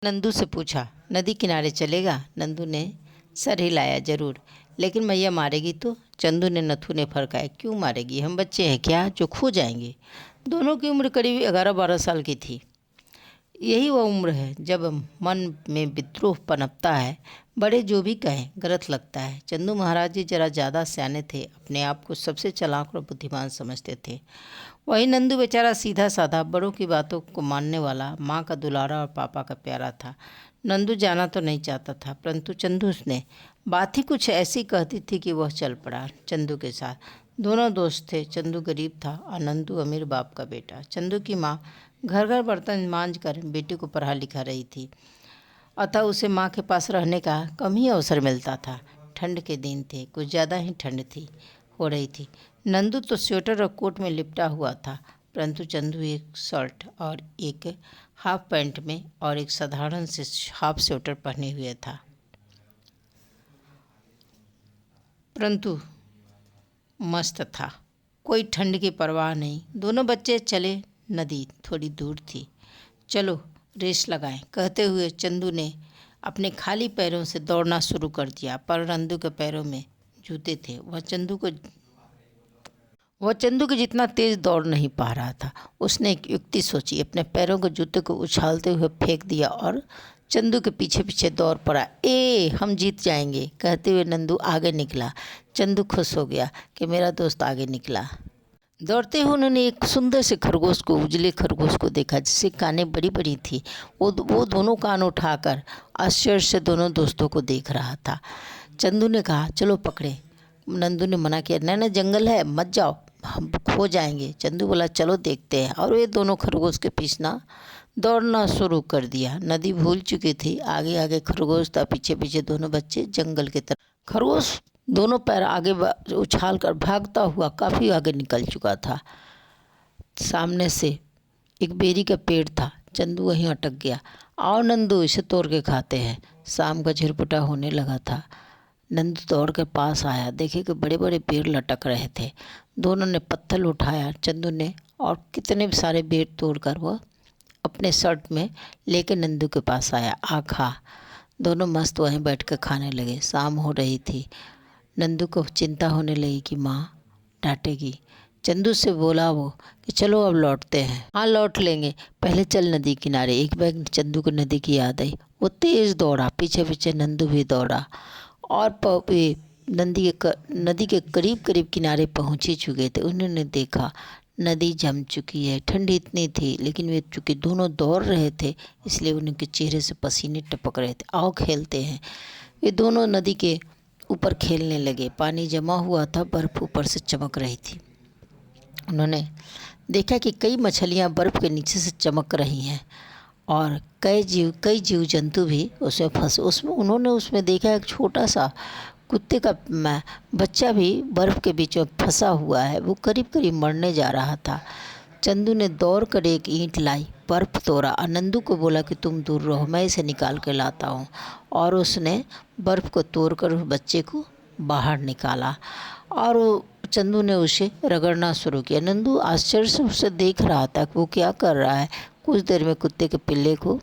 नंदू से पूछा, नदी किनारे चलेगा? नंदू ने सर हिलाया, जरूर, लेकिन मैया मारेगी तो? चंदू ने नथुने फरकाए, क्यों मारेगी? हम बच्चे हैं क्या जो खो जाएंगे? दोनों की उम्र करीब 11-12 साल की थी। यही वह उम्र है जब मन में विद्रोह पनपता है। बड़े जो भी कहें गलत लगता है। चंदू महाराज जी जरा ज़्यादा सयाने थे, अपने आप को सबसे चालाक और बुद्धिमान समझते थे। वही नंदू बेचारा सीधा साधा, बड़ों की बातों को मानने वाला, माँ का दुलारा और पापा का प्यारा था। नंदू जाना तो नहीं चाहता था, परंतु चंदू ने बात ही कुछ ऐसी कहती थी कि वह चल पड़ा चंदू के साथ। दोनों दोस्त थे। चंदू गरीब था और नंदू अमीर बाप का बेटा। चंदू की माँ घर घर बर्तन मांझ कर बेटी को पढ़ा लिखा रही थी, अतः उसे माँ के पास रहने का कम ही अवसर मिलता था। ठंड के दिन थे, कुछ ज़्यादा ही ठंड हो रही थी। नंदू तो स्वेटर और कोट में लिपटा हुआ था, परंतु चंदू एक शर्ट और एक हाफ पैंट में और एक साधारण से हाफ स्वेटर पहने हुए था, परंतु मस्त था। कोई ठंड की परवाह नहीं। दोनों बच्चे चले। नदी थोड़ी दूर थी। चलो रेस लगाएं, कहते हुए चंदू ने अपने खाली पैरों से दौड़ना शुरू कर दिया, पर नंदू के पैरों में जूते थे। वह चंदू के जितना तेज दौड़ नहीं पा रहा था। उसने एक युक्ति सोची, अपने पैरों के जूते को उछालते हुए फेंक दिया और चंदू के पीछे पीछे दौड़ पड़ा। हम जीत जाएंगे, कहते हुए नंदू आगे निकला। चंदू खुश हो गया कि मेरा दोस्त आगे निकला। दौड़ते हुए उन्होंने एक सुंदर से खरगोश को, उजले खरगोश को देखा जिससे कानें बड़ी बड़ी थी। वो दोनों कान उठाकर आश्चर्य से दोनों दोस्तों को देख रहा था। चंदू ने कहा, चलो पकड़े। नंदू ने मना किया, नहीं जंगल है, मत जाओ, हम खो जाएंगे। चंदू बोला, चलो देखते हैं, और वे दोनों खरगोश के पीछे दौड़ना शुरू कर दिया। नदी भूल चुकी थी, आगे आगे खरगोश था, पीछे पीछे दोनों बच्चे जंगल की तरफ। खरगोश दोनों पैर आगे उछाल कर भागता हुआ काफ़ी आगे निकल चुका था। सामने से एक बेरी का पेड़ था। चंदू वहीं अटक गया। आओ नंदू, इसे तोड़ के खाते हैं। शाम का झिरपुटा होने लगा था। नंदू दौड़ के पास आया, देखे कि बड़े बड़े पेड़ लटक रहे थे। दोनों ने पत्थर उठाया, चंदू ने, और कितने सारे पेड़ तोड़कर वह अपने शर्ट में लेकर नंदू के पास आया। खा। दोनों मस्त वहीं बैठ कर खाने लगे। शाम हो रही थी। नंदू को चिंता होने लगी कि माँ डांटेगी। चंदू से बोला वो कि चलो अब लौटते हैं। हाँ लौट लेंगे, पहले चल नदी किनारे। एक बार चंदू को नदी की याद आई। वो तेज़ दौड़ा, पीछे पीछे नंदू भी दौड़ा और नदी के करीब करीब किनारे पहुँच ही चुके थे। उन्होंने देखा नदी जम चुकी है। ठंड इतनी थी, लेकिन वे चूँकि दोनों दौड़ रहे थे इसलिए उनके चेहरे से पसीने टपक रहे थे। आओ खेलते हैं। वे दोनों नदी के ऊपर खेलने लगे। पानी जमा हुआ था, बर्फ़ ऊपर से चमक रही थी। उन्होंने देखा कि कई मछलियाँ बर्फ़ के नीचे से चमक रही हैं और कई जीव जंतु भी उसमें फंसे। उन्होंने उसमें देखा एक छोटा सा कुत्ते का बच्चा भी बर्फ़ के बीच में फंसा हुआ है। वो करीब करीब मरने जा रहा था। चंदू ने दौड़ कर एक ईंट लाई, बर्फ़ तोड़ा और नंदू को बोला कि तुम दूर रहो, मैं इसे निकाल के लाता हूँ। और उसने बर्फ़ को तोड़कर उस बच्चे को बाहर निकाला और चंदू ने उसे रगड़ना शुरू किया। नंदू आश्चर्य से उसे देख रहा था कि वो क्या कर रहा है। कुछ देर में कुत्ते के पिल्ले को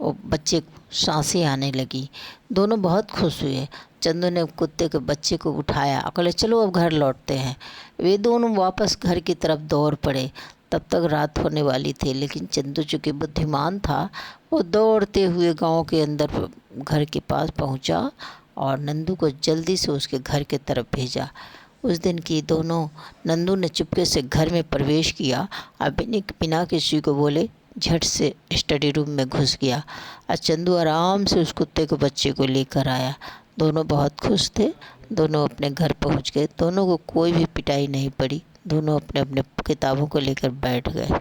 और बच्चे को सांसें आने लगी। दोनों बहुत खुश हुए। चंदू ने कुत्ते के बच्चे को उठाया और कहले, चलो अब घर लौटते हैं। वे दोनों वापस घर की तरफ दौड़ पड़े। तब तक रात होने वाली थी, लेकिन चंदू चूँकि बुद्धिमान था, वो दौड़ते हुए गांव के अंदर घर के पास पहुंचा और नंदू को जल्दी से उसके घर के तरफ भेजा। उस दिन की दोनों नंदू ने चुपके से घर में प्रवेश किया और बिना किसी को बोले झट से स्टडी रूम में घुस गया और चंदू आराम से उस कुत्ते को बच्चे को लेकर आया। दोनों बहुत खुश थे। दोनों अपने घर पहुंच गए। दोनों को कोई भी पिटाई नहीं पड़ी। दोनों अपने अपने किताबों को लेकर बैठ गए।